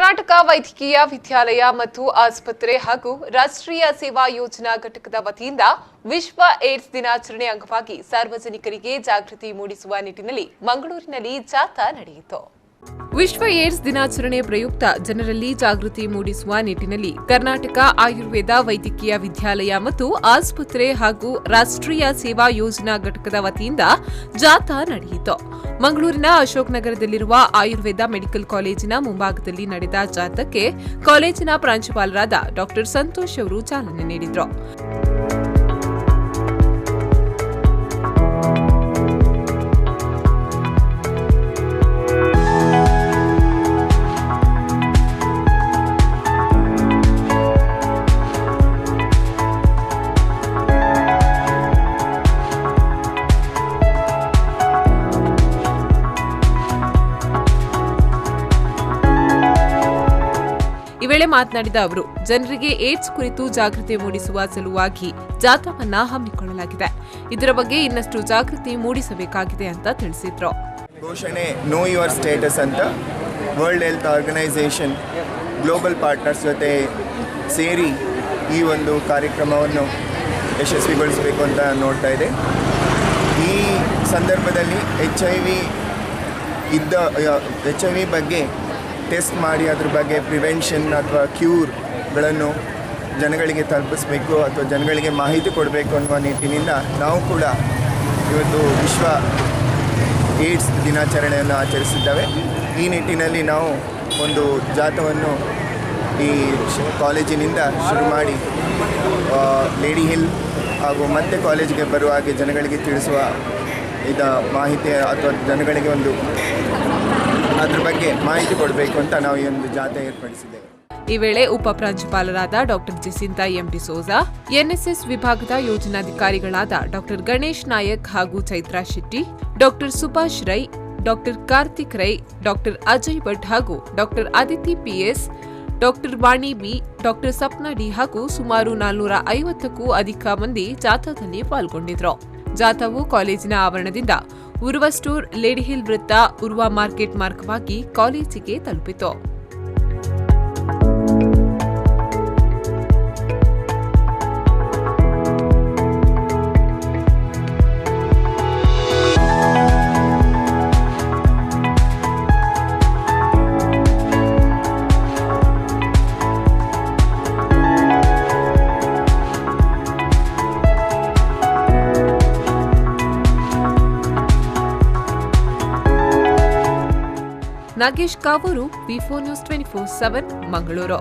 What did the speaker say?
ಕರ್ನಾಟಕ ವೈದ್ಯಕೀಯ ವಿದ್ಯಾಲಯ ಮತ್ತು ಆಸ್ಪತ್ರೆ ಹಾಗೂ ರಾಷ್ಟ್ರೀಯ ಸೇವಾ ಯೋಜನಾ ಘಟಕದ ವತಿಯಿಂದ ವಿಶ್ವ ಏಡ್ಸ್ ದಿನಾಚರಣೆ ಅಂಗವಾಗಿ ಸಾರ್ವಜನಿಕರಿಗೆ ಜಾಗೃತಿ ಮೂಡಿಸುವ ನಿಟ್ಟಿನಲ್ಲಿ ಮಂಗಳೂರಿನಲ್ಲಿ ಜಾಥಾ ನಡೆಯಿತು. ವಿಶ್ವ ಏಡ್ಸ್ ದಿನಾಚರಣೆ ಪ್ರಯುಕ್ತ ಜನರಲ್ಲಿ ಜಾಗೃತಿ ಮೂಡಿಸುವ ನಿಟ್ಟಿನಲ್ಲಿ ಕರ್ನಾಟಕ ಆಯುರ್ವೇದ ವೈದ್ಯಕೀಯ ವಿದ್ಯಾಲಯ ಮತ್ತು ಆಸ್ಪತ್ರೆ ಹಾಗೂ ರಾಷ್ಟ್ರೀಯ ಸೇವಾ ಯೋಜನಾ ಘಟಕದ ವತಿಯಿಂದ ಜಾಥಾ ನಡೆಯಿತು. ಮಂಗಳೂರಿನ ಅಶೋಕ್ ನಗರದಲ್ಲಿರುವ ಆಯುರ್ವೇದ ಮೆಡಿಕಲ್ ಕಾಲೇಜಿನ ಮುಂಭಾಗದಲ್ಲಿ ನಡೆದ ಜಾಥಾಕ್ಕೆ ಕಾಲೇಜಿನ ಪ್ರಾಂಶುಪಾಲರಾದ ಡಾ ಸಂತೋಷ್ ಅವರು ಚಾಲನೆ ನೀಡಿದರು. ಈ ವೇಳೆ ಮಾತನಾಡಿದ ಅವರು, ಜನರಿಗೆ ಏಡ್ಸ್ ಕುರಿತು ಜಾಗೃತಿ ಮೂಡಿಸುವ ಸಲುವಾಗಿ ಜಾಥಾವನ್ನ ಹಮ್ಮಿಕೊಳ್ಳಲಾಗಿದೆ. ಇದರ ಬಗ್ಗೆ ಇನ್ನಷ್ಟು ಜಾಗೃತಿ ಮೂಡಿಸಬೇಕಾಗಿದೆ ಅಂತ ತಿಳಿಸಿದ್ರು. ಘೋಷಣೆ ನೋ ಯುವರ್ ಸ್ಟೇಟಸ್ ಅಂತ world health organisation global partners ಜೊತೆ ಸೇರಿ ಈ ಒಂದು ಕಾರ್ಯಕ್ರಮವನ್ನು ಯಶಸ್ವಿಗೊಳಿಸಬೇಕು ಅಂತ ನೋಡ್ತಾ ಇದೆ. ಈ ಸಂದರ್ಭದಲ್ಲಿ HIV ಬಗ್ಗೆ ಟೆಸ್ಟ್ ಮಾಡಿ ಅದ್ರ ಬಗ್ಗೆ ಪ್ರಿವೆನ್ಷನ್ ಅಥವಾ ಕ್ಯೂರ್ಗಳನ್ನು ಜನಗಳಿಗೆ ತಲುಪಿಸಬೇಕು ಅಥವಾ ಜನಗಳಿಗೆ ಮಾಹಿತಿ ಕೊಡಬೇಕು ಅನ್ನುವ ನಿಟ್ಟಿನಿಂದ ನಾವು ಕೂಡ ಇವತ್ತು ವಿಶ್ವ ಏಡ್ಸ್ ದಿನಾಚರಣೆಯನ್ನು ಆಚರಿಸಿದ್ದೇವೆ. ಈ ನಿಟ್ಟಿನಲ್ಲಿ ನಾವು ಒಂದು ಜಾಥಾವನ್ನು ಈ ಕಾಲೇಜಿನಿಂದ ಶುರು ಮಾಡಿ ಲೇಡಿ ಹಿಲ್ ಹಾಗೂ ಮತ್ತೆ ಕಾಲೇಜಿಗೆ ಬರುವ ಹಾಗೆ ಜನಗಳಿಗೆ ತಿಳಿಸುವ ಮಾಹಿತಿ ಅಥವಾ ಜನಗಳಿಗೆ ಒಂದು ಅದ್ರ ಬಗ್ಗೆ ಮಾಹಿತಿ ಕೊಡಬೇಕು ಅಂತ ನಾವು ಈ ಒಂದು ಜಾಥಾ ಏರ್ಪಡಿಸಿದ್ದೇವೆ. ಈ ವೇಳೆ ಉಪ ಪ್ರಾಂಶುಪಾಲರಾದ ಡಾ ಜೆಸಿಂತಾ ಎಂಡಿ ಸೋಜಾ, ಎನ್ಎಸ್ಎಸ್ ವಿಭಾಗದ ಯೋಜನಾಧಿಕಾರಿಗಳಾದ ಡಾ ಗಣೇಶ್ ನಾಯಕ್ ಹಾಗೂ ಚೈತ್ರಾ ಶೆಟ್ಟಿ, ಡಾ ಸುಭಾಷ್ ರೈ, ಡಾ ಕಾರ್ತಿಕ್ ರೈ, ಡಾ ಅಜಯ್ ಭಟ್ ಹಾಗೂ ಡಾ ಅದಿತಿ ಪಿಎಸ್, ಡಾ ವಾಣಿ ಬಿ, ಡಾ ಸಪ್ನಾ ಡಿ ಹಾಗೂ ಸುಮಾರು 450ಕ್ಕೂ ಅಧಿಕ ಮಂದಿ ಜಾಥಾದಲ್ಲಿ ಪಾಲ್ಗೊಂಡಿದ್ರು. ಜಾಥಾವು ಕಾಲೇಜಿನ ಆವರಣದಿಂದ ಉರ್ವ ಸ್ಟೋರ್, ಲೇಡಿ ಹಿಲ್ ವೃತ್ತ, ಉರ್ವ ಮಾರ್ಕೆಟ್ ಮಾರ್ಗವಾಗಿ ಕಾಲೇಜಿಗೆ ತಲುಪಿತು. ನಾಗೇಶ್ ಕಾವೂರು, ವಿ4 ನ್ಯೂಸ್ 24/7 ಮಂಗಳೂರು.